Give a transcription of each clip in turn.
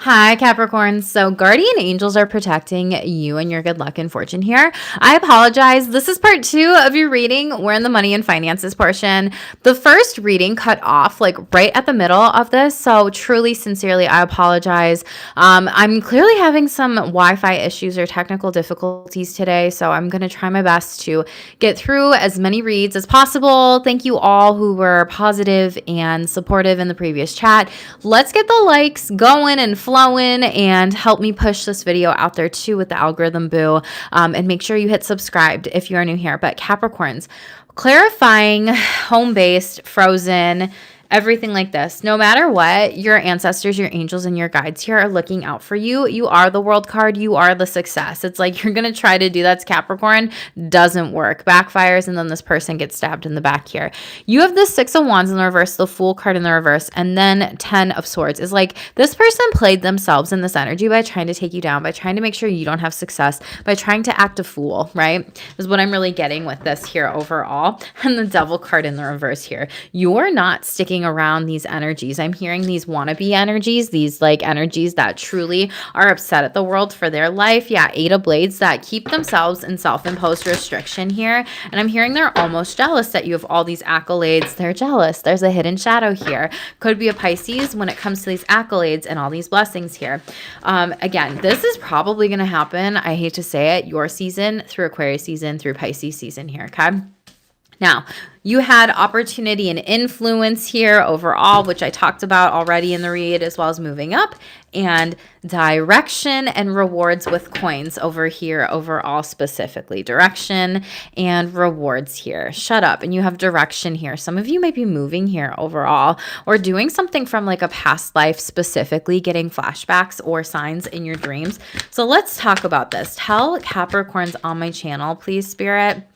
Hi, Capricorn. So, guardian angels are protecting you and your good luck and fortune here. I apologize. This is part 2 of your reading. We're in the money and finances portion. The first reading cut off like right at the middle of this. So, truly, sincerely, I apologize. I'm clearly having some Wi Fi issues or technical difficulties today. So, I'm going to try my best to get through as many reads as possible. Thank you all who were positive and supportive in the previous chat. Let's get the likes going and flowing and help me push this video out there too with the algorithm boo. And make sure you hit subscribed if you are new here. But Capricorns, clarifying, home-based, frozen, everything like this. No matter what, your ancestors, your angels, and your guides here are looking out for you. You are the world card. You are the success. It's like you're going to try to do that's Capricorn. Doesn't work. Backfires, and then this person gets stabbed in the back here. You have the 6 of Wands in the reverse, the Fool card in the reverse, and then 10 of Swords. Is like this person played themselves in this energy by trying to take you down, by trying to make sure you don't have success, by trying to act a fool, right? Is what I'm really getting with this here overall. And the Devil card in the reverse here. You're not sticking around these energies. I'm hearing these wannabe energies, these like energies that truly are upset at the world for their life. Yeah, 8 of Blades that keep themselves in self-imposed restriction here. And I'm hearing they're almost jealous that you have all these accolades. They're jealous. There's a hidden shadow here. Could be a Pisces when it comes to these accolades and all these blessings here. Again, this is probably going to happen. I hate to say it, your season through Aquarius season through Pisces season here. Okay. Now, you had opportunity and influence here overall, which I talked about already in the read, as well as moving up, and direction and rewards with coins over here overall, specifically direction and rewards here. Shut up. And you have direction here. Some of you might be moving here overall or doing something from like a past life, specifically getting flashbacks or signs in your dreams. So let's talk about this. Tell Capricorns on my channel, please, Spirit.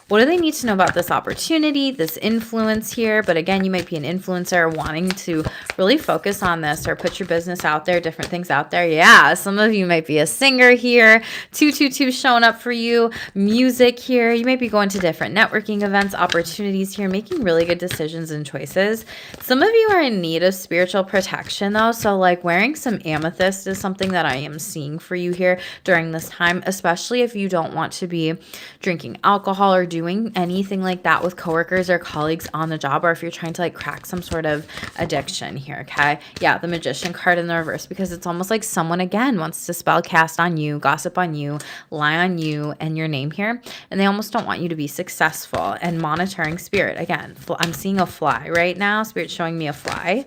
What do they need to know about this opportunity, this influence here? But again, you might be an influencer wanting to really focus on this or put your business out there, different things out there. Yeah, some of you might be a singer here. 222 showing up for you. Music here. You might be going to different networking events, opportunities here, making really good decisions and choices. Some of you are in need of spiritual protection though. So like wearing some amethyst is something that I am seeing for you here during this time, especially if you don't want to be drinking alcohol or doing anything like that with coworkers or colleagues on the job, or if you're trying to like crack some sort of addiction here. Okay. Yeah. The Magician card in the reverse, because it's almost like someone again wants to spell cast on you, gossip on you, lie on you and your name here. And they almost don't want you to be successful. And monitoring spirit again, I'm seeing a fly right now. Spirit showing me a fly.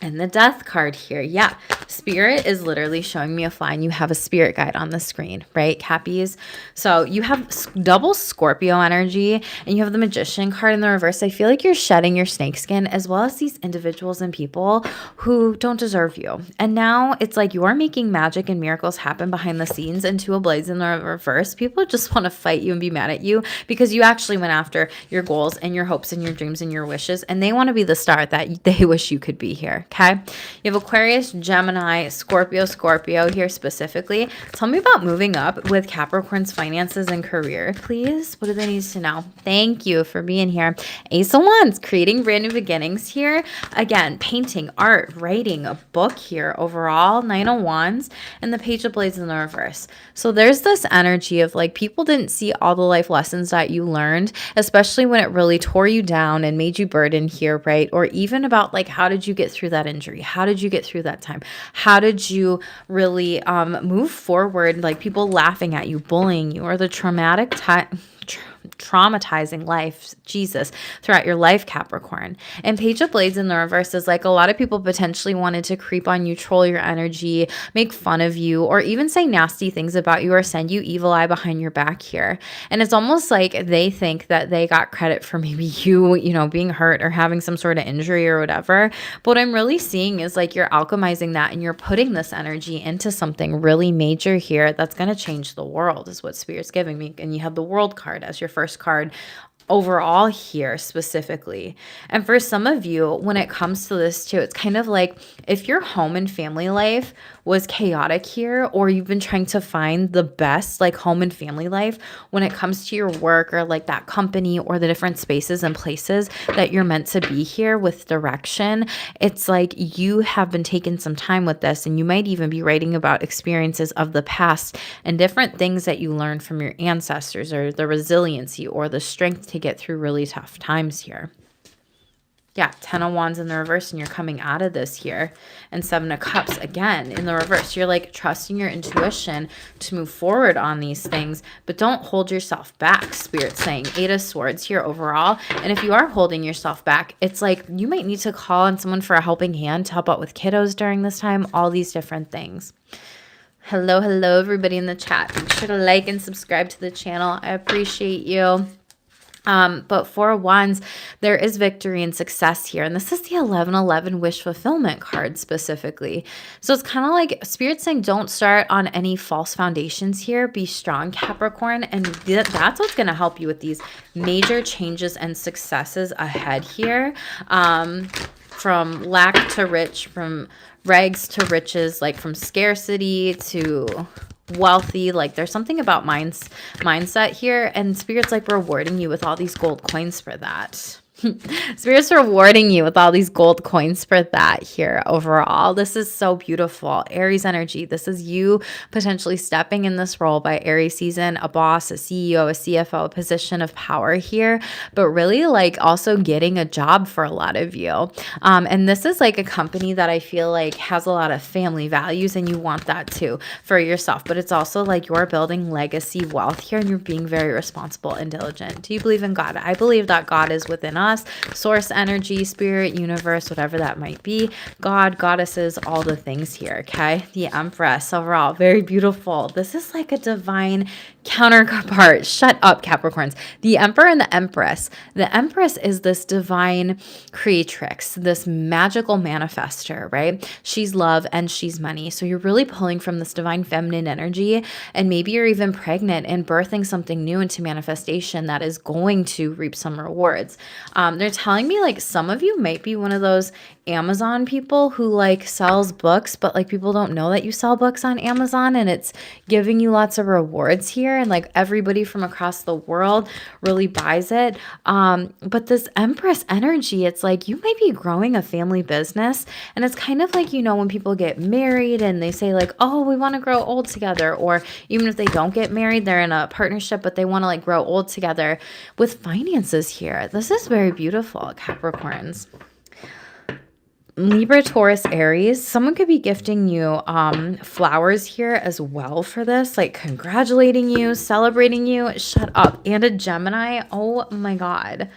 And the Death card here. Yeah. Spirit is literally showing me a fly, and you have a spirit guide on the screen, right, Cappies? So you have double Scorpio energy, and you have the Magician card in the reverse. I feel like you're shedding your snake skin, as well as these individuals and people who don't deserve you. And now it's like you're making magic and miracles happen behind the scenes, and 2 of Blades in the reverse. People just want to fight you and be mad at you because you actually went after your goals and your hopes and your dreams and your wishes, and they want to be the star that they wish you could be here. Okay. You have Aquarius, Gemini, Scorpio here specifically. Tell me about moving up with Capricorn's finances and career, please. What do they need to know? Thank you for being here. Ace of Wands, creating brand new beginnings here. Again, painting, art, writing, a book here overall. 9 of Wands and the Page of Blades in the reverse. So there's this energy of like people didn't see all the life lessons that you learned, especially when it really tore you down and made you burdened here, right? Or even about like, how did you get through that injury? How did you get through that time? How did you really move forward? Like people laughing at you, bullying you, or the traumatizing life, Jesus, throughout your life, Capricorn. And Page of Blades in the reverse is like a lot of people potentially wanted to creep on you, troll your energy, make fun of you, or even say nasty things about you or send you evil eye behind your back here. And it's almost like they think that they got credit for maybe you know, being hurt or having some sort of injury or whatever. But what I'm really seeing is like you're alchemizing that and you're putting this energy into something really major here that's going to change the world is what Spirit's giving me. And you have the World card as your first card overall here specifically. And for some of you, when it comes to this too, it's kind of like if your home and family life was chaotic here, or you've been trying to find the best like home and family life when it comes to your work or like that company or the different spaces and places that you're meant to be here with direction, it's like you have been taking some time with this, and you might even be writing about experiences of the past and different things that you learned from your ancestors, or the resiliency or the strength to get through really tough times here. Yeah, 10 of Wands in the reverse, and you're coming out of this here. And 7 of Cups again in the reverse. You're like trusting your intuition to move forward on these things, but don't hold yourself back, Spirit's saying. 8 of Swords here overall. And if you are holding yourself back, it's like you might need to call on someone for a helping hand to help out with kiddos during this time, all these different things. Hello, everybody in the chat. Make sure to like and subscribe to the channel. I appreciate you. But 4 of Wands, there is victory and success here. And this is the 1111 wish fulfillment card specifically. So it's kind of like Spirit saying, don't start on any false foundations here. Be strong, Capricorn. And that's what's going to help you with these major changes and successes ahead here. From lack to rich, from rags to riches, like from scarcity to wealthy. Like there's something about mindset here, and Spirit's like rewarding you with all these gold coins for that. Spirit's rewarding you with all these gold coins for that here overall. This is so beautiful. Aries energy. This is you potentially stepping in this role by Aries season, a boss, a CEO, a CFO, a position of power here, but really like also getting a job for a lot of you. And this is like a company that I feel like has a lot of family values, and you want that too for yourself. But it's also like you're building legacy wealth here, and you're being very responsible and diligent. Do you believe in God? I believe that God is within us. Source energy, spirit, universe, whatever that might be, God, goddesses, all the things here. Okay, the Empress overall, very beautiful. This is like a divine counterpart. Shut up, Capricorns. The Emperor and the Empress. The Empress is this divine creatrix, this magical manifester, right? She's love and she's money. So you're really pulling from this divine feminine energy, and maybe you're even pregnant and birthing something new into manifestation that is going to reap some rewards. They're telling me like some of you might be one of those Amazon people who like sells books, but like people don't know that you sell books on Amazon, and it's giving you lots of rewards here, and like everybody from across the world really buys it. But this Empress energy, it's like you might be growing a family business, and it's kind of like, you know, when people get married and they say like, oh, we want to grow old together, or even if they don't get married, they're in a partnership, but they want to like grow old together with finances here. This is very beautiful, Capricorns. Libra, Taurus, Aries, someone could be gifting you flowers here as well for this, like congratulating you, celebrating you. Shut up. And a Gemini. Oh my God.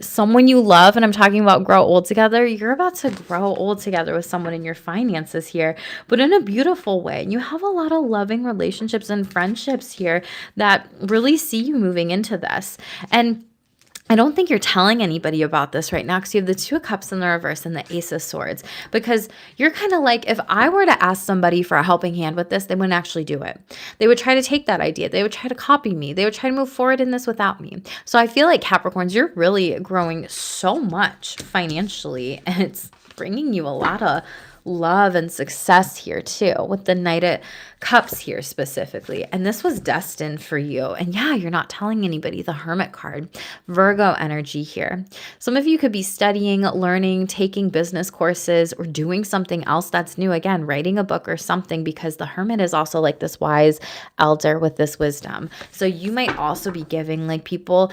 Someone you love, and I'm talking about grow old together. You're about to grow old together with someone in your finances here, but in a beautiful way. And you have a lot of loving relationships and friendships here that really see you moving into this. And I don't think you're telling anybody about this right now because you have the 2 of Cups in the reverse and the Ace of Swords, because you're kind of like, if I were to ask somebody for a helping hand with this, they wouldn't actually do it. They would try to take that idea. They would try to copy me. They would try to move forward in this without me. So I feel like Capricorns, you're really growing so much financially, and it's bringing you a lot of love and success here too, with the Knight of Cups here specifically. And this was destined for you. And yeah, you're not telling anybody. The Hermit card. Virgo energy here. Some of you could be studying, learning, taking business courses, or doing something else that's new. Again, writing a book or something, because the Hermit is also like this wise elder with this wisdom. So you might also be giving like people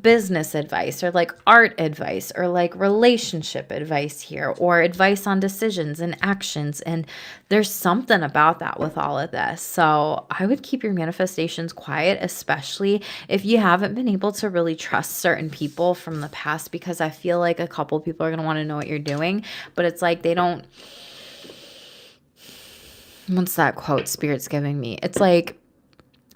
business advice, or like art advice, or like relationship advice here, or advice on decisions and actions. And there's something about that with all of this. So I would keep your manifestations quiet, especially if you haven't been able to really trust certain people from the past, because I feel like a couple people are going to want to know what you're doing, but it's like they don't. What's that quote Spirit's giving me? It's like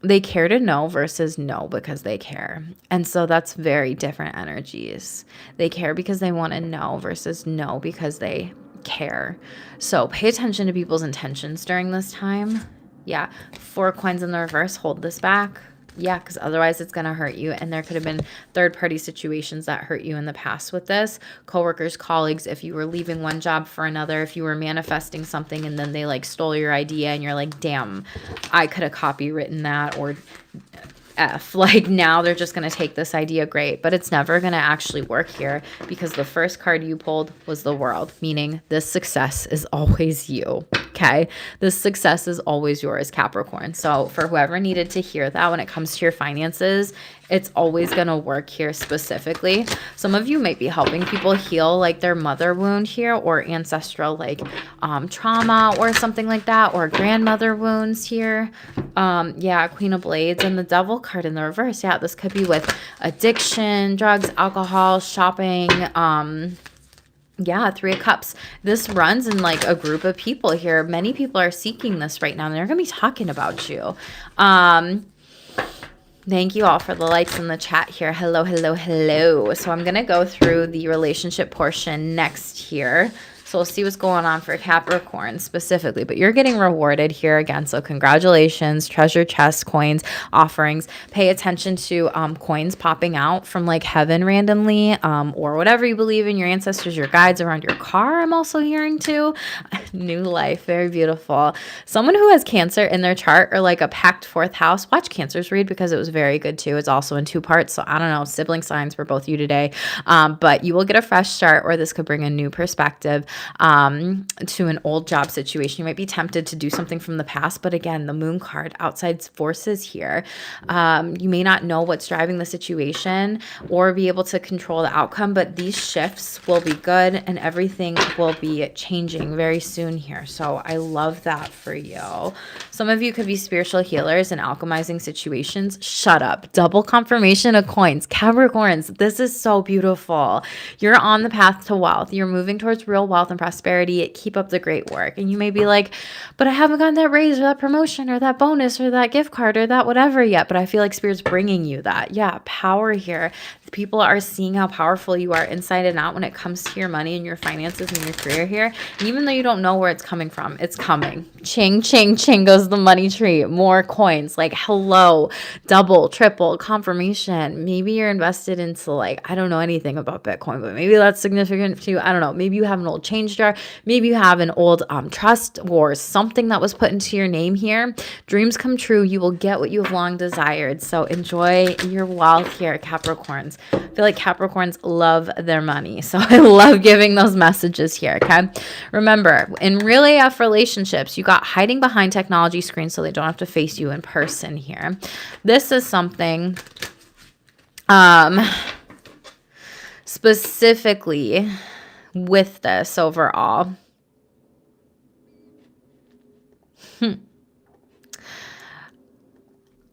they care to know versus know because they care. And so that's very different energies. They care because they want to know versus know because they care. So pay attention to people's intentions during this time. Yeah. 4 coins in the reverse. Hold this back. Yeah, because otherwise it's going to hurt you. And there could have been third-party situations that hurt you in the past with this. Coworkers, colleagues, if you were leaving one job for another, if you were manifesting something and then they like stole your idea and you're like, damn, I could have copywritten that, or F. Like now they're just going to take this idea, great, but it's never going to actually work here because the first card you pulled was the World, meaning this success is always you. Okay. This success is always yours, Capricorn. So for whoever needed to hear that when it comes to your finances, it's always going to work here specifically. Some of you might be helping people heal like their mother wound here, or ancestral like trauma or something like that, or grandmother wounds here. Yeah, Queen of Blades and the Devil card in the reverse. Yeah, this could be with addiction, drugs, alcohol, shopping, yeah, Three of Cups. This runs in like a group of people here. Many people are seeking this right now, and they're going to be talking about you. Thank you all for the likes in the chat here. Hello, hello, hello. So I'm going to go through the relationship portion next here. So we'll see what's going on for Capricorn specifically, but you're getting rewarded here again. So congratulations, treasure chest, coins, offerings. Pay attention to coins popping out from like heaven randomly, or whatever you believe in, your ancestors, your guides around your car. I'm also hearing too. New life, very beautiful. Someone who has Cancer in their chart, or like a packed fourth house, watch Cancer's read because it was very good too. It's also in 2 parts. So I don't know, sibling signs for both you today, but you will get a fresh start, or this could bring a new perspective to an old job situation. You might be tempted to do something from the past, but again, the Moon card, outside forces here. You may not know what's driving the situation or be able to control the outcome, but these shifts will be good and everything will be changing very soon here. So I love that for you. Some of you could be spiritual healers and alchemizing situations. Shut up. Double confirmation of coins. Capricorns, this is so beautiful. You're on the path to wealth. You're moving towards real wealth and prosperity. Keep up the great work. And you may be like, but I haven't gotten that raise or that promotion or that bonus or that gift card or that whatever yet. But I feel like Spirit's bringing you that. Yeah, power here. People are seeing how powerful you are inside and out when it comes to your money and your finances and your career here. And even though you don't know where it's coming from, it's coming. Ching, ching, ching goes the money tree. More coins. Like, hello, double, triple, confirmation. Maybe you're invested into like, I don't know anything about Bitcoin, but maybe that's significant to you. I don't know. Maybe you have an old change jar. Maybe you have an old trust or something that was put into your name here. Dreams come true. You will get what you have long desired. So enjoy your wealth here, Capricorns. I feel like Capricorns love their money. So I love giving those messages here, okay? Remember, in real AF relationships, you got hiding behind technology screens so they don't have to face you in person here. This is something specifically with this overall.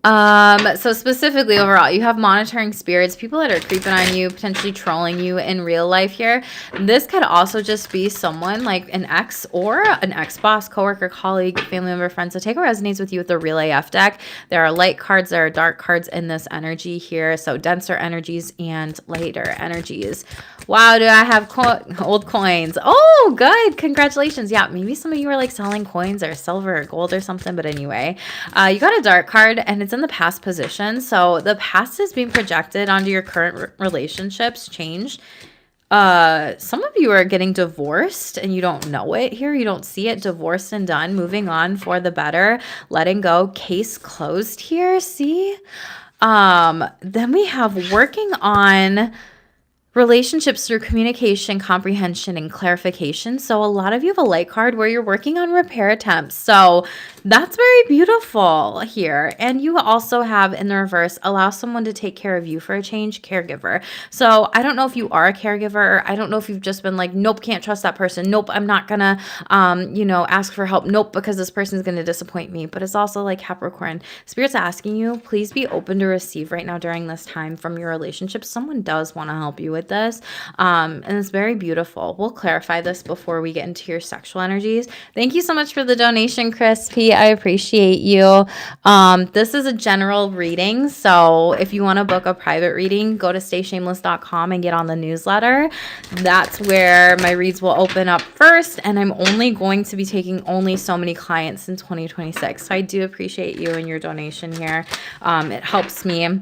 So specifically overall, you have monitoring spirits, people that are creeping on you, potentially trolling you in real life here. This could also just be someone like an ex or an ex-boss, coworker, colleague, family member, friend. So take what resonates with you with the real AF deck. There are light cards, there are dark cards in this energy here. So denser energies and lighter energies. Wow, do I have old coins? Oh, good. Congratulations. Yeah, maybe some of you are like selling coins or silver or gold or something. But anyway, you got a dark card and it's in the past position. So the past is being projected onto your current relationships, change. Some of you are getting divorced and you don't know it here. You don't see it. Divorced and done. Moving on for the better. Letting go. Case closed here. See? Then we have working on relationships through communication, comprehension, and clarification. So a lot of you have a light card where you're working on repair attempts. So that's very beautiful here. And you also have in the reverse, allow someone to take care of you for a change, caregiver. So I don't know if you are a caregiver. I don't know if you've just been like, nope, can't trust that person. Nope, I'm not gonna, ask for help. Nope, because this person's gonna disappoint me. But it's also like Capricorn. Spirit's asking you, please be open to receive right now during this time from your relationship. Someone does want to help you. with this. And it's very beautiful. We'll clarify this before we get into your sexual energies. Thank you so much for the donation, Crispy. I appreciate you. This is a general reading. So if you want to book a private reading, go to stayshameless.com and get on the newsletter. That's where my reads will open up first. And I'm only going to be taking only so many clients in 2026. So I do appreciate you and your donation here. It helps me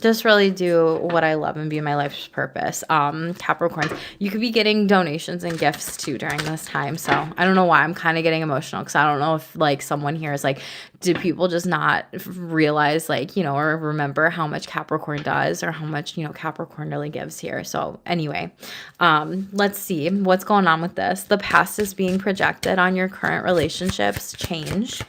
just really do what I love and be my life's purpose. Capricorns, you could be getting donations and gifts too during this time. So I don't know why I'm kind of getting emotional, because I don't know if like someone here is like, do people just not realize like, you know, or remember how much Capricorn does, or how much, you know, Capricorn really gives here. So anyway, let's see what's going on with this. The past is being projected on your current relationships. Change.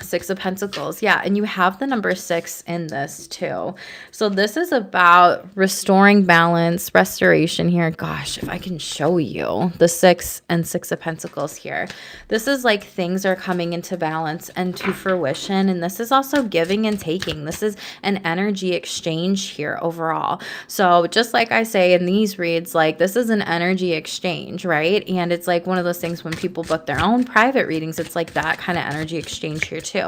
Six of Pentacles. Yeah, and you have the number 6 in this too. So this is about restoring balance, restoration here. Gosh, if I can show you the 6 and 6 of Pentacles here. This is like things are coming into balance and to fruition. And this is also giving and taking. This is an energy exchange here overall. So just like I say in these reads, like this is an energy exchange, right? And it's like one of those things when people book their own private readings, it's like that kind of energy exchange here too.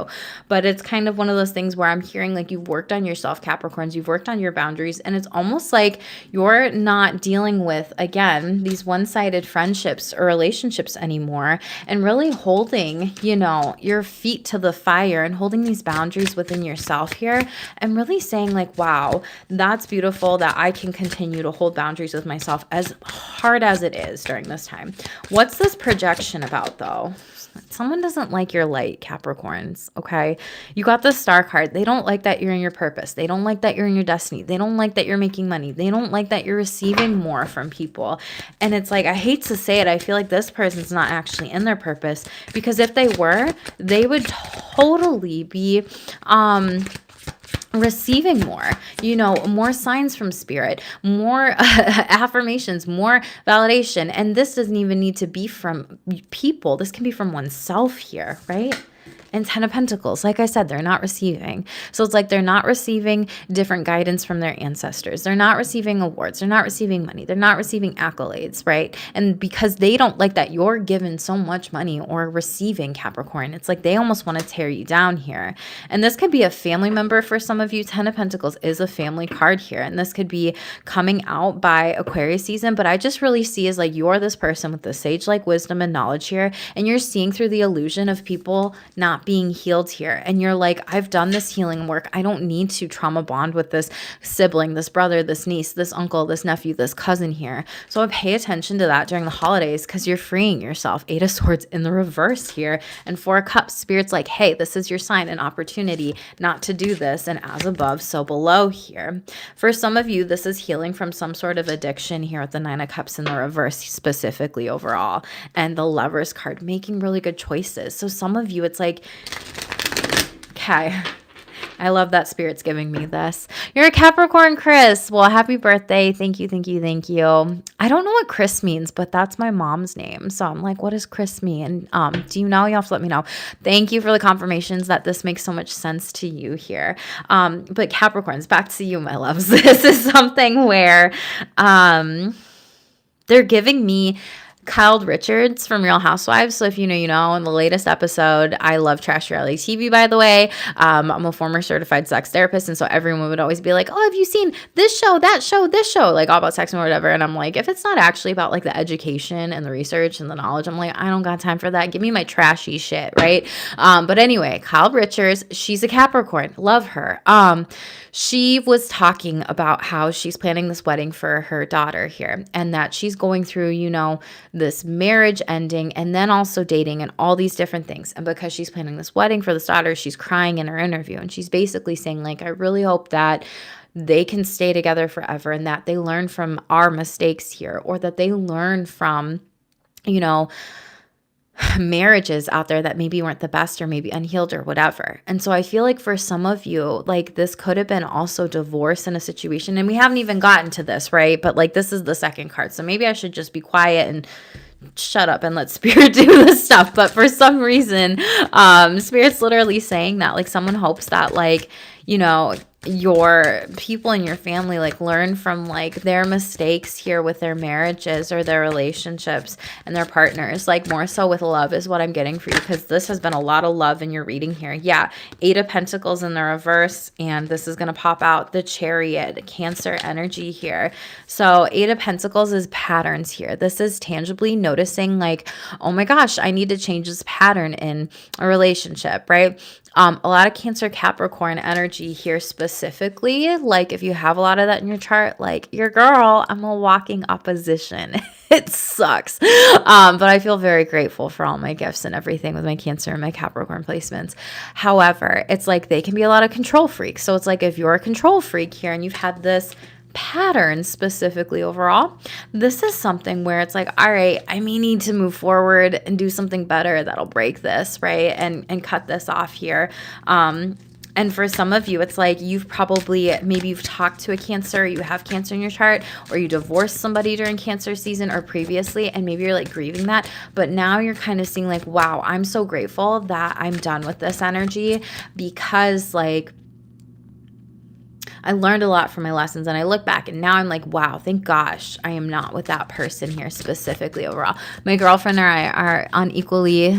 But it's kind of one of those things where I'm hearing like you've worked on yourself, Capricorns, you've worked on your boundaries, and it's almost like you're not dealing with, again, these one-sided friendships or relationships anymore, and really holding, you know, your feet to the fire and holding these boundaries within yourself here, and really saying like, wow, that's beautiful that I can continue to hold boundaries with myself as hard as it is during this time. What's this projection about though? Someone doesn't like your light, Capricorns, okay? You got the Star card. They don't like that you're in your purpose. They don't like that you're in your destiny. They don't like that you're making money. They don't like that you're receiving more from people. And it's like, I hate to say it, I feel like this person's not actually in their purpose, because if they were, they would totally be receiving more, you know, more signs from spirit, more affirmations, more validation. And this doesn't even need to be from people. This can be from oneself here, right? And 10 of Pentacles, like I said, they're not receiving. So it's like they're not receiving different guidance from their ancestors. They're not receiving awards. They're not receiving money. They're not receiving accolades, right? And because they don't like that you're given so much money or receiving, Capricorn, it's like they almost want to tear you down here. And this could be a family member for some of you. 10 of Pentacles is a family card here. And this could be coming out by Aquarius season. But I just really see as like you're this person with the sage-like wisdom and knowledge here. And you're seeing through the illusion of people not being healed here. And you're like, I've done this healing work. I don't need to trauma bond with this sibling, this brother, this niece, this uncle, this nephew, this cousin here. So I pay attention to that during the holidays, because you're freeing yourself. 8 of Swords in the reverse here. And 4 of Cups, Spirit's like, hey, this is your sign and opportunity not to do this. And as above, so below here. For some of you, this is healing from some sort of addiction here with the 9 of Cups in the reverse, specifically overall. And the Lovers card, making really good choices. So some of you, it's like, okay, I love that Spirit's giving me this. You're a Capricorn, Chris. Well, happy birthday. Thank you, thank you, thank you. I don't know what Chris means, but that's my mom's name. So I'm like, what does Chris mean? Do you know? You have to let me know. Thank you for the confirmations that this makes so much sense to you here. But Capricorns, back to you, my loves. This is something where they're giving me Kyle Richards from Real Housewives. So if you know, you know. In the latest episode, I love trash reality TV, by the way. I'm a former certified sex therapist, and so everyone would always be like, oh, have you seen this show, that show, this show, like all about sex and whatever. And I'm like, if it's not actually about like the education and the research and the knowledge, I'm like, I don't got time for that. Give me my trashy shit, right? But anyway, Kyle Richards, she's a Capricorn. Love her. She was talking about how she's planning this wedding for her daughter here, and that she's going through, you know, this marriage ending and then also dating and all these different things. And because she's planning this wedding for this daughter, she's crying in her interview. And she's basically saying, like, I really hope that they can stay together forever and that they learn from our mistakes here, or that they learn from, you know, marriages out there that maybe weren't the best or maybe unhealed or whatever. And so I feel like for some of you, like this could have been also divorce in a situation, and we haven't even gotten to this, right? But like this is the second card. So maybe I should just be quiet and shut up and let Spirit do this stuff. But for some reason, Spirit's literally saying that like someone hopes that like, you know, your people in your family like learn from like their mistakes here with their marriages or their relationships and their partners, like more so with love is what I'm getting for you, because this has been a lot of love in your reading here. Yeah, 8 of Pentacles in the reverse, and this is going to pop out the Chariot, Cancer energy here. So 8 of Pentacles is patterns here. This is tangibly noticing like, oh my gosh, I need to change this pattern in a relationship, right? A lot of Cancer Capricorn energy here specifically. Like if you have a lot of that in your chart, like your girl, I'm a walking opposition. It sucks. But I feel very grateful for all my gifts and everything with my Cancer and my Capricorn placements. However, it's like they can be a lot of control freaks. So it's like if you're a control freak here and you've had this pattern specifically overall, this is something where it's like, all right, I may need to move forward and do something better that'll break this, right? And cut this off here. And for some of you, it's like you've probably, maybe you've talked to a Cancer, you have Cancer in your chart, or you divorced somebody during Cancer season or previously, and maybe you're like grieving that. But now you're kind of seeing like, wow, I'm so grateful that I'm done with this energy, because like I learned a lot from my lessons, and I look back and now I'm like, wow, thank gosh I am not with that person here specifically overall. My girlfriend and I are unequally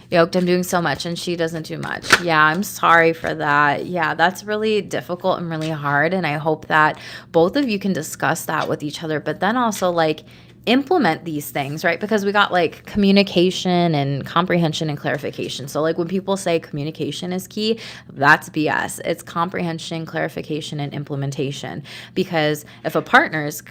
yoked. I'm doing so much and she doesn't do much. Yeah, I'm sorry for that. Yeah, that's really difficult and really hard. And I hope that both of you can discuss that with each other, but then also like implement these things, right? Because we got like communication and comprehension and clarification. So like when people say communication is key, that's BS. It's comprehension, clarification, and implementation. Because if a partner's,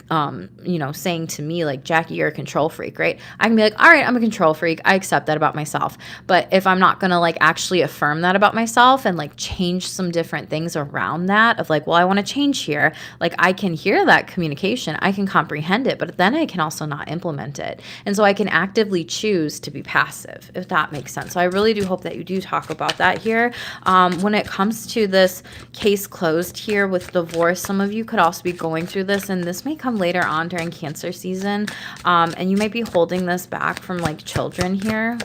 saying to me like, Jackie, you're a control freak, right? I can be like, all right, I'm a control freak. I accept that about myself. But if I'm not going to like actually affirm that about myself and like change some different things around that of like, well, I want to change here. Like I can hear that communication. I can comprehend it, but then I can also not implement it. And so I can actively choose to be passive, if that makes sense. So I really do hope that you do talk about that here. When it comes to this case closed here with divorce, some of you could also be going through this, and this may come later on during Cancer season. And you might be holding this back from like children here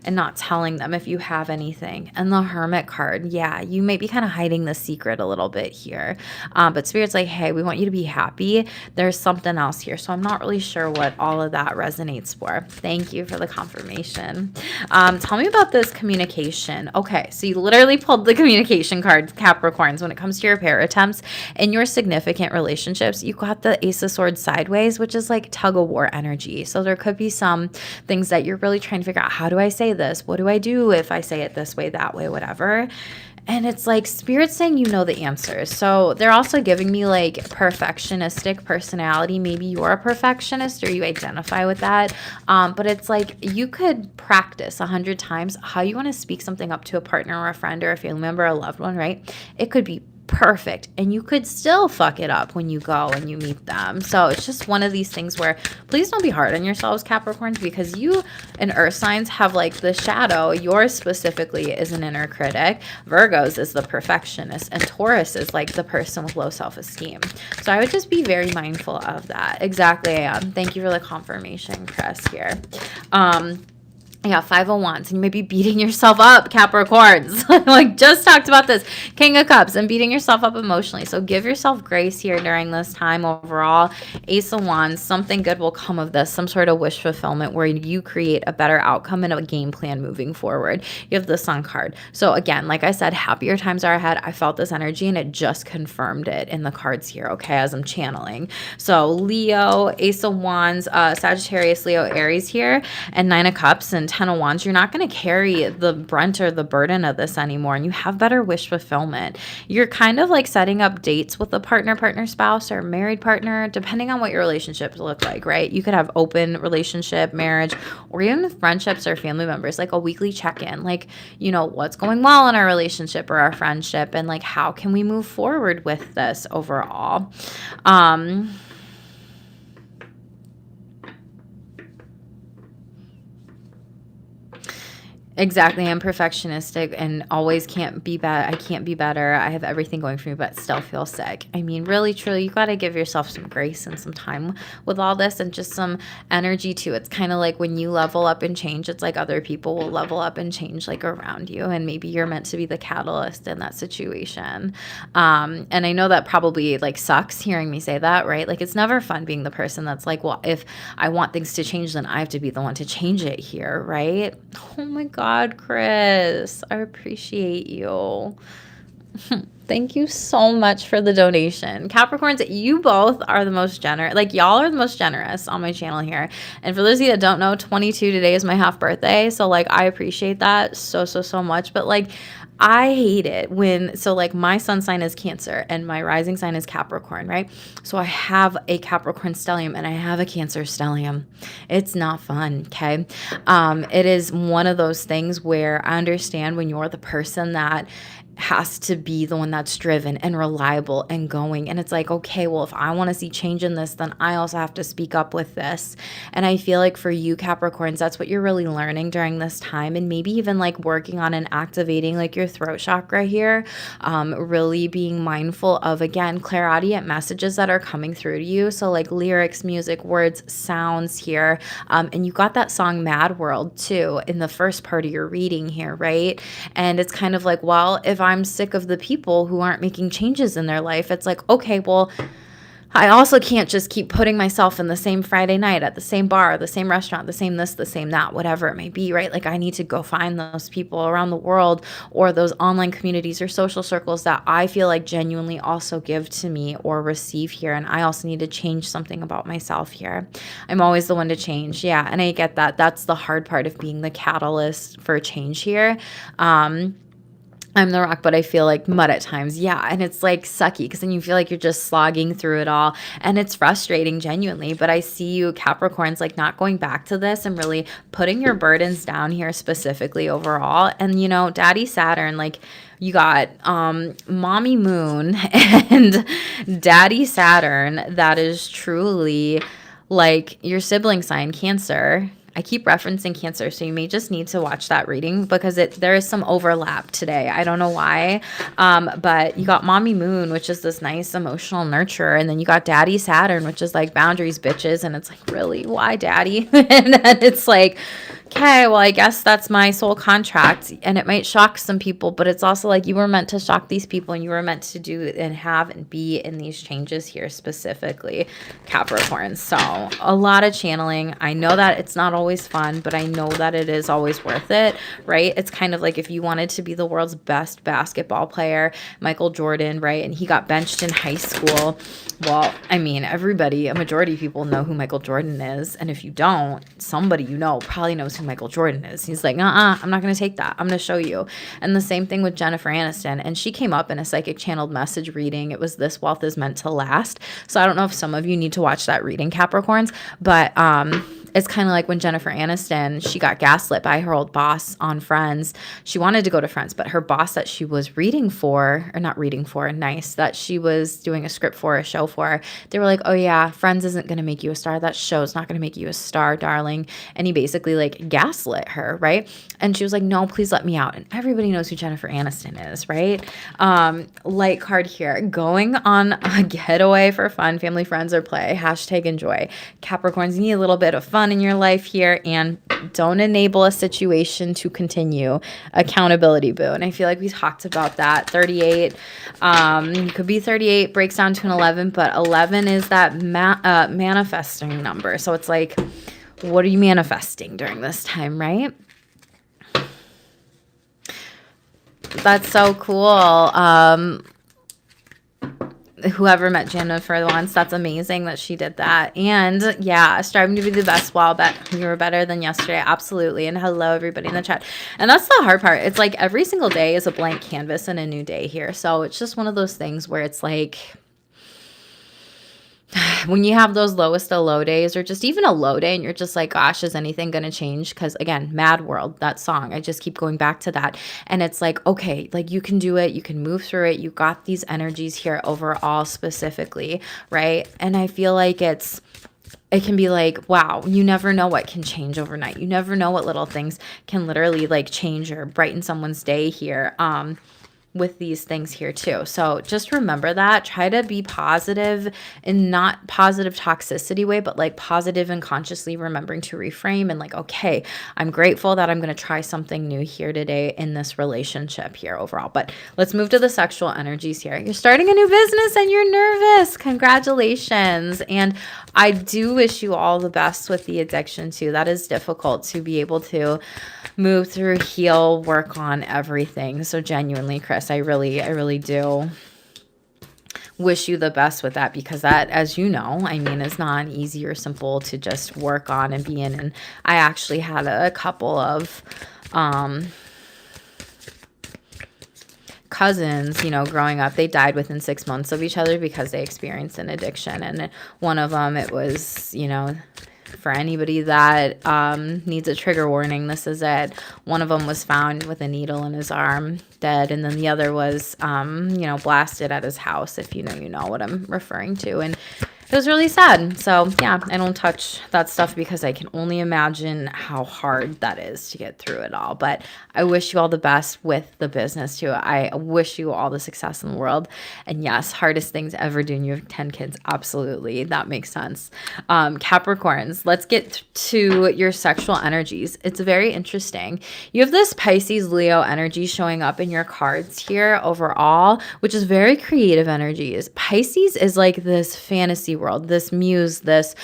and not telling them if you have anything. And the Hermit card, yeah, you might be kind of hiding the secret a little bit here. But Spirit's like, hey, we want you to be happy. There's something else here. So I'm not really sure what all of that resonates for. Thank you for the confirmation. Tell me about this communication. Okay, so you literally pulled the communication card, Capricorns. When it comes to your repair attempts in your significant relationships, you got the Ace of Swords sideways, which is like tug of war energy. So there could be some things that you're really trying to figure out. How do I say this? What do I do if I say it this way, that way, whatever? And it's like Spirit's saying you know the answers. So they're also giving me like perfectionistic personality. Maybe you're a perfectionist or you identify with that. But it's like you could practice 100 times how you want to speak something up to a partner or a friend or a family member or a loved one, right? It could be perfect, and you could still fuck it up when you go and you meet them. So it's just one of these things where please don't be hard on yourselves, Capricorns, because you and earth signs have like the shadow. Yours specifically is an inner critic. Virgos is the perfectionist, and Taurus is like the person with low self-esteem. So I would just be very mindful of that. Exactly. Thank you for the confirmation, Chris, here. Yeah, 5 of Wands, and you may be beating yourself up, Capricorns. Like, just talked about this. King of Cups, and beating yourself up emotionally. So give yourself grace here during this time overall. Ace of Wands, something good will come of this. Some sort of wish fulfillment where you create a better outcome and a game plan moving forward. You have the Sun card. So again, like I said, happier times are ahead. I felt this energy, and it just confirmed it in the cards here, okay, as I'm channeling. So Leo, Ace of Wands, Sagittarius, Leo, Aries here, and 9 of Cups, and 10 of Wands. You're not going to carry the brunt or the burden of this anymore, and you have better wish fulfillment. You're kind of like setting up dates with a partner, spouse, or married partner, depending on what your relationships look like, right? You could have open relationship, marriage, or even with friendships or family members, like a weekly check-in, like, what's going well in our relationship or our friendship, and like, how can we move forward with this overall? Exactly. I'm perfectionistic and always can't be bad. I can't be better. I have everything going for me, but still feel sick. I mean, really, truly, you got to give yourself some grace and some time with all this and just some energy too. It's kind of like when you level up and change, it's like other people will level up and change like around you. And maybe you're meant to be the catalyst in that situation. And I know that probably like sucks hearing me say that, right? Like it's never fun being the person that's like, well, if I want things to change, then I have to be the one to change it here, right? Oh my God, Chris, I appreciate you. Thank you so much for the donation. Capricorns, you both are the most generous. Like, y'all are the most generous on my channel here. And for those of you that don't know, 22 today is my half birthday. So, like, I appreciate that so, so, so much. But, like, I hate it when, so like my sun sign is Cancer and my rising sign is Capricorn, right? So I have a Capricorn stellium and I have a Cancer stellium. It's not fun, okay? It is one of those things where I understand when you're the person that has to be the one that's driven and reliable and going. And it's like, okay, well, if I want to see change in this, then I also have to speak up with this. And I feel like for you Capricorns, that's what you're really learning during this time. And maybe even like working on and activating like your throat chakra here, really being mindful of, again, clairaudient messages that are coming through to you. So like lyrics, music, words, sounds here. And you got that song Mad World too in the first part of your reading here, right? And it's kind of like, well, if I'm sick of the people who aren't making changes in their life, it's like, okay, well, I also can't just keep putting myself in the same Friday night at the same bar, the same restaurant, the same this, the same that, whatever it may be, right? Like I need to go find those people around the world or those online communities or social circles that I feel like genuinely also give to me or receive here. And I also need to change something about myself here. I'm always the one to change. Yeah. And I get that. That's the hard part of being the catalyst for change here. I'm the rock, but I feel like mud at times. Yeah. And it's like sucky because then you feel like you're just slogging through it all. And it's frustrating genuinely. But I see you Capricorns like not going back to this and really putting your burdens down here specifically overall. And, you know, Daddy Saturn, like you got Mommy Moon and Daddy Saturn. That is truly like your sibling sign, Cancer. I keep referencing Cancer, so you may just need to watch that reading because there is some overlap today. I don't know why, but you got Mommy Moon, which is this nice emotional nurturer, and then you got Daddy Saturn, which is like boundaries, bitches, and it's like, really? Why, Daddy? And then it's like, okay, well, I guess that's my soul contract, and it might shock some people, but it's also like you were meant to shock these people, and you were meant to do and have and be in these changes here specifically, Capricorn. So a lot of channeling. I know that it's not always fun, but I know that it is always worth it, right? It's kind of like if you wanted to be the world's best basketball player, Michael Jordan, right? And he got benched in high school. Well, I mean, a majority of people know who Michael Jordan is. And if you don't, somebody you know probably knows who Michael Jordan is. He's like, I'm not going to take that. I'm going to show you. And the same thing with Jennifer Aniston. And she came up in a psychic channeled message reading. It was This Wealth is Meant to Last. So I don't know if some of you need to watch that reading, Capricorns, but it's kind of like when Jennifer Aniston, she got gaslit by her old boss on Friends. She wanted to go to Friends, but her boss that she was that she was doing a script for, a show for, they were like, oh yeah, Friends isn't going to make you a star. That show's not going to make you a star, darling. And he basically like gaslit her, right? And she was like, no, please let me out. And everybody knows who Jennifer Aniston is, right? Light card here, going on a getaway for fun, family, friends, or play, #enjoy. Capricorns, you need a little bit of fun in your life here, and don't enable a situation to continue. Accountability, boo. And I feel like we talked about that. 38, you could be 38, breaks down to an 11, but 11 is that manifesting number. So it's like, what are you manifesting during this time, right? That's so cool. Whoever met Jennifer once, that's amazing that she did that. And yeah, striving to be the best. Well, bet you were better than yesterday. Absolutely. And hello, everybody in the chat. And that's the hard part. It's like every single day is a blank canvas and a new day here. So it's just one of those things where it's like, when you have those lowest of low days or just even a low day and you're just like, gosh, is anything going to change? Because again, Mad World, that song, I just keep going back to that. And it's like, okay, like you can do it. You can move through it. You got these energies here overall specifically, right? And I feel like it's it can be like, wow, you never know what can change overnight. You never know what little things can literally like change or brighten someone's day here. With these things here too. So just remember that. Try to be positive in not positive toxicity way, but like positive and consciously remembering to reframe and like, okay, I'm grateful that I'm going to try something new here today in this relationship here overall. But let's move to the sexual energies here. You're starting a new business and you're nervous. Congratulations. And I do wish you all the best with the addiction too. That is difficult to be able to move through, heal, work on everything. So genuinely, Chris, I really do wish you the best with that, because that, as you know, I mean, is not easy or simple to just work on and be in. And I actually had a couple of cousins, you know, growing up, they died within 6 months of each other because they experienced an addiction. And one of them, it was, you know, for anybody that needs a trigger warning, this is it. One of them was found with a needle in his arm, dead. And then the other was, you know, blasted at his house, if you know what I'm referring to. And it was really sad. So yeah, I don't touch that stuff because I can only imagine how hard that is to get through it all. But I wish you all the best with the business too. I wish you all the success in the world. And yes, hardest things ever doing. You have 10 kids. Absolutely. That makes sense. Capricorns, let's get to your sexual energies. It's very interesting. You have this Pisces Leo energy showing up in your cards here overall, which is very creative energies. Pisces is like this fantasy world, this muse, this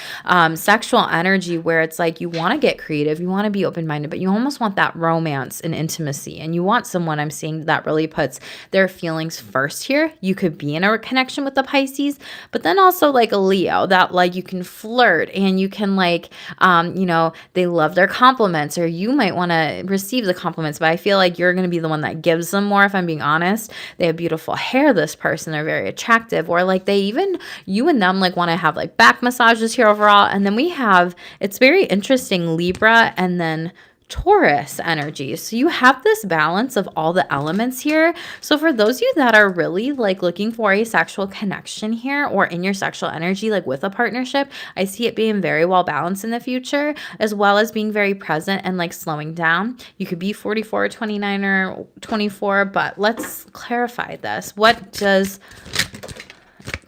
sexual energy where it's like you want to get creative, you want to be open-minded, but you almost want that romance and intimacy. And you want someone, I'm seeing, that really puts their feelings first here. You could be in a connection with the Pisces, but then also like a Leo that like you can flirt and you can like, you know, they love their compliments, or you might want to receive the compliments, but I feel like you're going to be the one that gives them more, if I'm being honest. They have beautiful hair, this person, they're very attractive, or like they even, you and them like want to have like back massages here overall. And then we have, it's very interesting, Libra and then Taurus energy. So you have this balance of all the elements here. So for those of you that are really like looking for a sexual connection here, or in your sexual energy, like with a partnership, I see it being very well balanced in the future, as well as being very present and like slowing down. You could be 44, 29, or 24, but let's clarify this. What does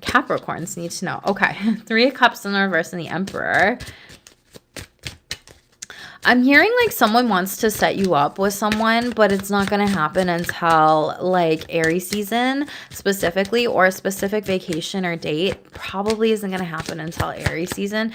Capricorns need to know? Okay, 3 of Cups in the reverse and the Emperor. I'm hearing like someone wants to set you up with someone, but it's not going to happen until like Aries season specifically, or a specific vacation or date probably isn't going to happen until Aries season,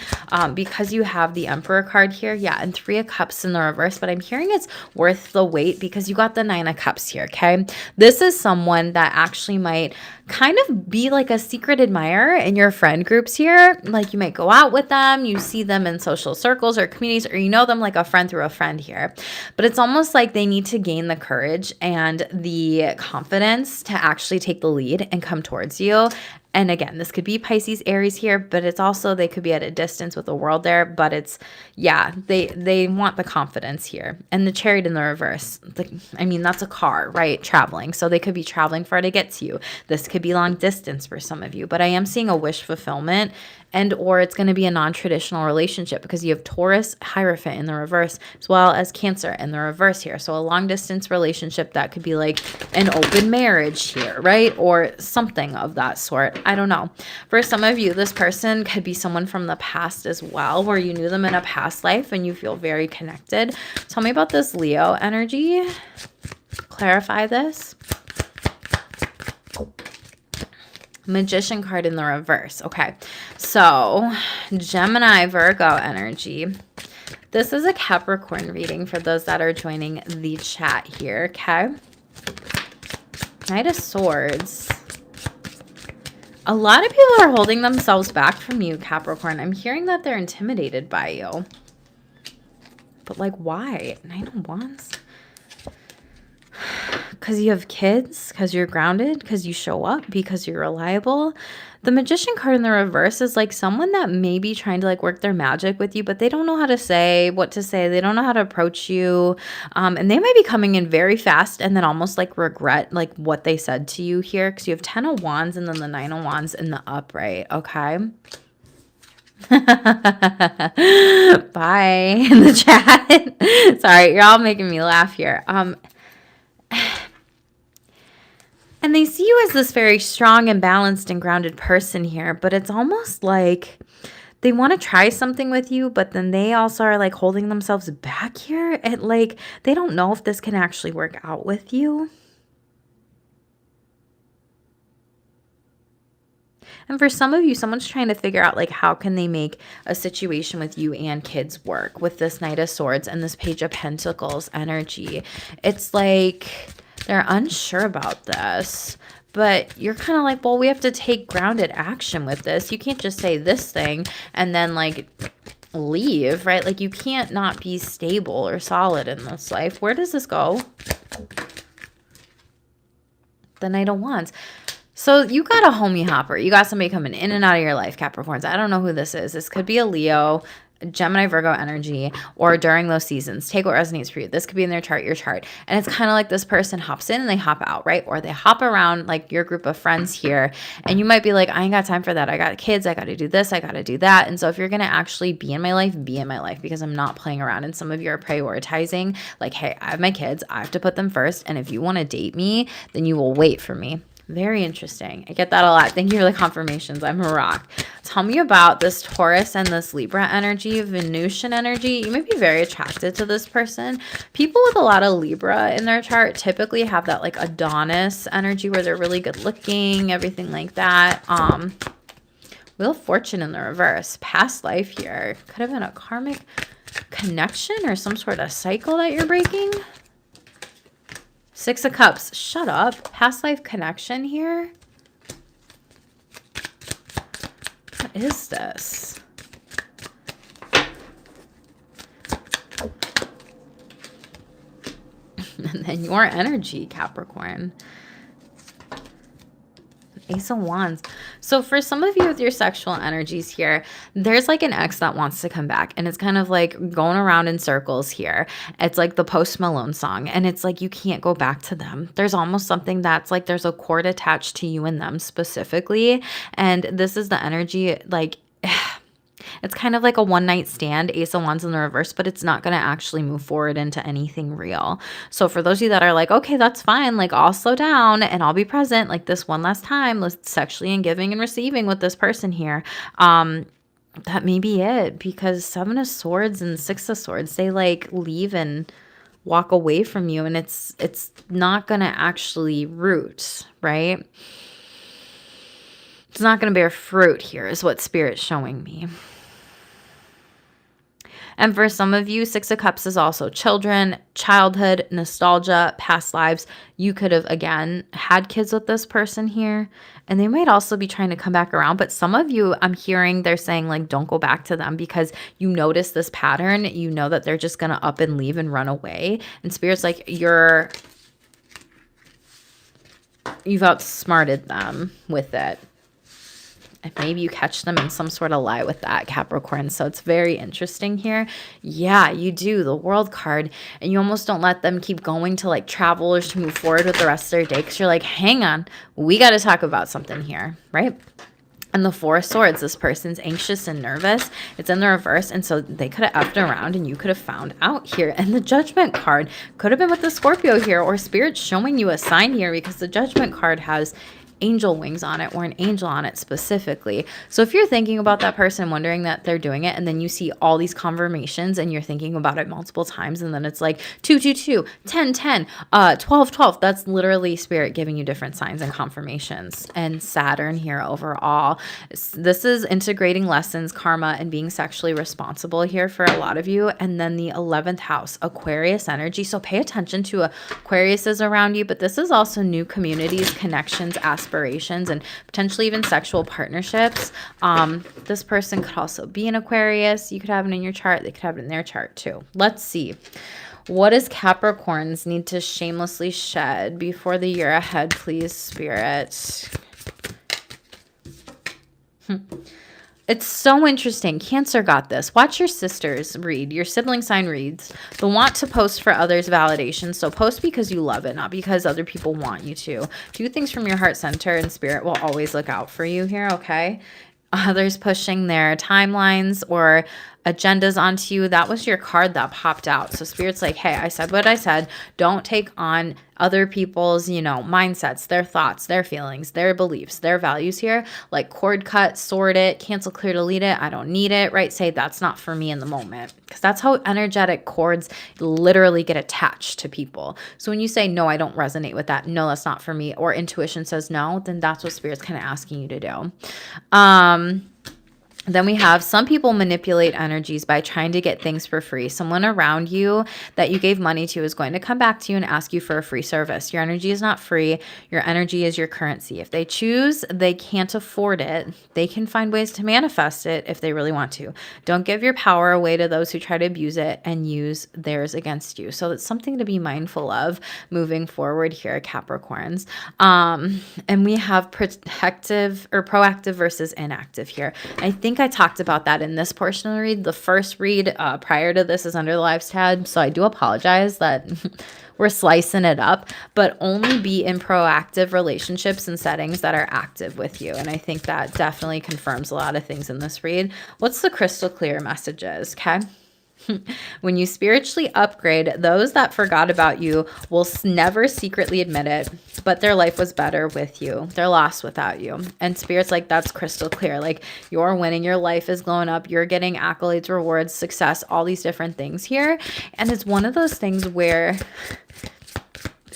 because you have the Emperor card here. Yeah, and 3 of Cups in the reverse, but I'm hearing it's worth the wait because you got the 9 of Cups here, okay? This is someone that actually might kind of be like a secret admirer in your friend groups here. Like you might go out with them, you see them in social circles or communities, or you know them like a friend through a friend here. But it's almost like they need to gain the courage and the confidence to actually take the lead and come towards you. And again, this could be Pisces, Aries here, but it's also, they could be at a distance with the world there, but it's, yeah, they want the confidence here. And the Chariot in the reverse, like, I mean, that's a car, right? Traveling. So they could be traveling far to get to you. This could be long distance for some of you, but I am seeing a wish fulfillment, and or it's going to be a non-traditional relationship because you have Taurus, Hierophant in the reverse, as well as Cancer in the reverse here. So a long distance relationship that could be like an open marriage here, right? Or something of that sort. I don't know. For some of you, this person could be someone from the past as well, where you knew them in a past life and you feel very connected. Tell me about this Leo energy. Clarify this. Magician card in the reverse. Okay, so Gemini, Virgo energy. This is a Capricorn reading for those that are joining the chat here, okay? Knight of Swords. A lot of people are holding themselves back from you, Capricorn. I'm hearing that they're intimidated by you. But like, why? Knight of Wands? Because you have kids, because you're grounded, because you show up, because you're reliable. The Magician card in the reverse is like someone that may be trying to like work their magic with you, but they don't know how to say what to say. They don't know how to approach you. And they might be coming in very fast and then almost like regret like what they said to you here, because you have 10 of Wands and then the 9 of Wands in the upright, okay? Bye in the chat. Sorry, you're all making me laugh here. And they see you as this very strong and balanced and grounded person here, but it's almost like they want to try something with you, but then they also are like holding themselves back here. And like they don't know if this can actually work out with you. And for some of you, someone's trying to figure out like how can they make a situation with you and kids work with this Knight of Swords and this Page of Pentacles energy. It's like they're unsure about this, but you're kind of like, well, we have to take grounded action with this. You can't just say this thing and then like leave, right? Like you can't not be stable or solid in this life. Where does this go? The Knight of Wands. So you got a homie hopper. You got somebody coming in and out of your life, Capricorns. I don't know who this is. This could be a Leo, Gemini, Virgo energy, or during those seasons. Take what resonates for you. This could be in their chart, your chart. And it's kind of like this person hops in and they hop out, right? Or they hop around like your group of friends here. And you might be like, I ain't got time for that. I got kids. I got to do this. I got to do that. And so if you're going to actually be in my life, be in my life because I'm not playing around. And some of you are prioritizing like, hey, I have my kids. I have to put them first. And if you want to date me, then you will wait for me. Very interesting. I get that a lot. Thank you for the confirmations. I'm a rock. Tell me about this Taurus and this Libra energy, Venusian energy. You may be very attracted to this person. People with a lot of Libra in their chart typically have that like Adonis energy where they're really good looking, everything like that. Wheel of Fortune in the reverse. Past life here. Could have been a karmic connection or some sort of cycle that you're breaking. Six of Cups. Shut up. Past life connection here. What is this? And then your energy, Capricorn. Ace of Wands. So for some of you with your sexual energies here, there's like an ex that wants to come back and it's kind of like going around in circles here. It's like the Post Malone song and it's like you can't go back to them. There's almost something that's like there's a cord attached to you and them specifically. And this is the energy like it's kind of like a one-night stand, Ace of Wands in the reverse, but it's not going to actually move forward into anything real. So for those of you that are like, okay, that's fine. Like I'll slow down and I'll be present like this one last time, sexually and giving and receiving with this person here. That may be it because Seven of Swords and Six of Swords, they like leave and walk away from you and it's not going to actually root, right? It's not going to bear fruit here is what Spirit's showing me. And for some of you, Six of Cups is also children, childhood, nostalgia, past lives. You could have, again, had kids with this person here. And they might also be trying to come back around. But some of you, I'm hearing they're saying, like, don't go back to them because you notice this pattern. You know that they're just going to up and leave and run away. And Spirit's like, you've outsmarted them with it. And maybe you catch them in some sort of lie with that, Capricorn. So it's very interesting here. Yeah, you do. The World card. And you almost don't let them keep going to like travel or to move forward with the rest of their day. Because you're like, hang on. We got to talk about something here, right? And the Four of Swords, this person's anxious and nervous. It's in the reverse. And so they could have effed around and you could have found out here. And the Judgment card could have been with the Scorpio here or Spirit showing you a sign here because the Judgment card has angel wings on it or an angel on it specifically. So if you're thinking about that person, wondering that they're doing it, and then you see all these confirmations and you're thinking about it multiple times, and then it's like 2, 2, 2, 10, 10, 12, 12. That's literally Spirit giving you different signs and confirmations. And Saturn here overall. This is integrating lessons, karma, and being sexually responsible here for a lot of you. And then the 11th house, Aquarius energy. So pay attention to Aquariuses around you, but this is also new communities, connections, aspirations, and potentially even sexual partnerships. This person could also be an Aquarius. You could have it in your chart. They could have it in their chart too. Let's see. What does Capricorns need to shamelessly shed before the year ahead, please, Spirit? It's so interesting. Cancer got this. Watch your sisters read, your sibling sign reads. The want to post for others validation. So post because you love it, not because other people want you to. Do things from your heart center and Spirit will always look out for you here, okay? others pushing their timelines or agendas onto you. That was your card that popped out. So Spirit's like, hey, I said what I said. Don't take on other people's, mindsets, their thoughts, their feelings, their beliefs, their values here. Like cord cut, sort it, cancel, clear, delete it. I don't need it, right? Say that's not for me in the moment. Because that's how energetic cords literally get attached to people. So when you say, no, I don't resonate with that. No, that's not for me. Or intuition says no, then that's what Spirit's kind of asking you to do. Then we have some people manipulate energies by trying to get things for free. Someone around you that you gave money to is going to come back to you and ask you for a free service. Your energy is not free. Your energy is your currency. If they choose, they can't afford it. They can find ways to manifest it if they really want to. Don't give your power away to those who try to abuse it and use theirs against you. So it's something to be mindful of moving forward here, Capricorns. And we have proactive versus inactive here. I think I talked about that in this portion of the read. The first read prior to this is under the lives tab, so I do apologize that we're slicing it up, but only be in proactive relationships and settings that are active with you. And I think that definitely confirms a lot of things in this read. What's the crystal clear messages, okay? When you spiritually upgrade, those that forgot about you will never secretly admit it, but their life was better with you. They're lost without you. And Spirit's like, that's crystal clear. Like, you're winning, your life is glowing up, you're getting accolades, rewards, success, all these different things here. And it's one of those things where,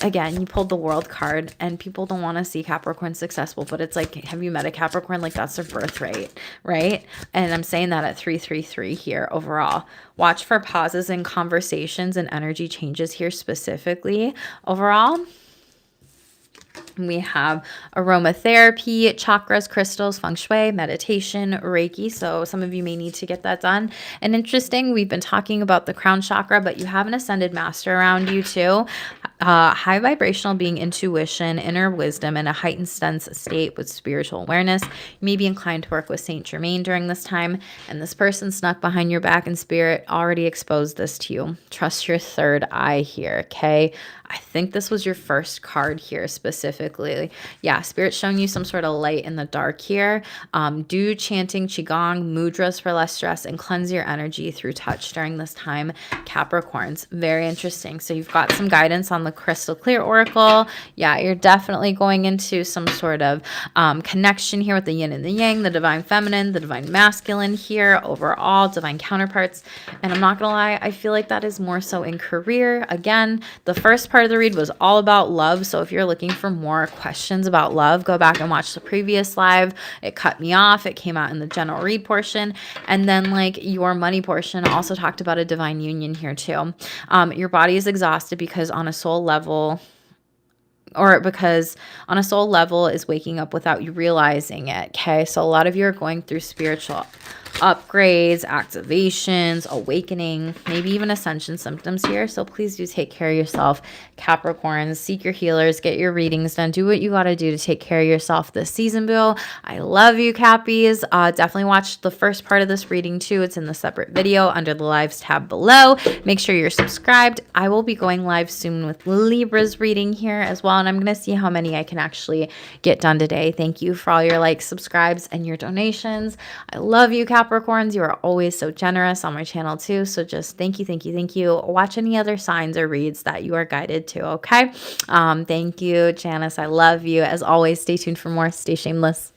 again, you pulled the world card and people don't want to see Capricorn successful, but it's like, have you met a Capricorn? Like, that's their birthright, right? And I'm saying that at 333 here overall. Watch for pauses in conversations and energy changes here specifically overall. We have aromatherapy, chakras, crystals, feng shui, meditation, Reiki. So some of you may need to get that done. And interesting, we've been talking about the crown chakra, but you have an ascended master around you too. High vibrational being, intuition, inner wisdom, and a heightened sense state with spiritual awareness. You may be inclined to work with Saint Germain during this time. And this person snuck behind your back in spirit already exposed this to you. Trust your third eye here, okay? I think this was your first card here specifically. Yeah, Spirit's showing you some sort of light in the dark here. Do chanting, qigong, mudras for less stress, and cleanse your energy through touch during this time, Capricorns. Very interesting. So you've got some guidance on the crystal clear oracle. Yeah, you're definitely going into some sort of connection here with the yin and the yang, the divine feminine, the divine masculine here, overall, divine counterparts. And I'm not going to lie, I feel like that is more so in career. Again, the first part of the read was all about love. So if you're looking for more questions about love, go back and watch the previous live. It cut me off. It came out in the general read portion. And then like your money portion also talked about a divine union here too. Your body is exhausted because on a soul level, is waking up without you realizing it. Okay. So a lot of you are going through spiritual upgrades, activations, awakening, maybe even ascension symptoms here. So please do take care of yourself, Capricorns. Seek your healers, get your readings done, do what you got to do to take care of yourself this season, boo. I love you, Cappies. Definitely watch the first part of this reading too. It's in the separate video under the lives tab below. Make sure you're subscribed. I will be going live soon with Libra's reading here as well, and I'm going to see how many I can actually get done today. Thank you for all your likes, subscribes, and your donations. I love you, Capricorns. You are always so generous on my channel too. So just thank you, thank you, thank you. Watch any other signs or reads that you are guided to, okay? Thank you, Janice. I love you. As always, stay tuned for more. Stay shameless.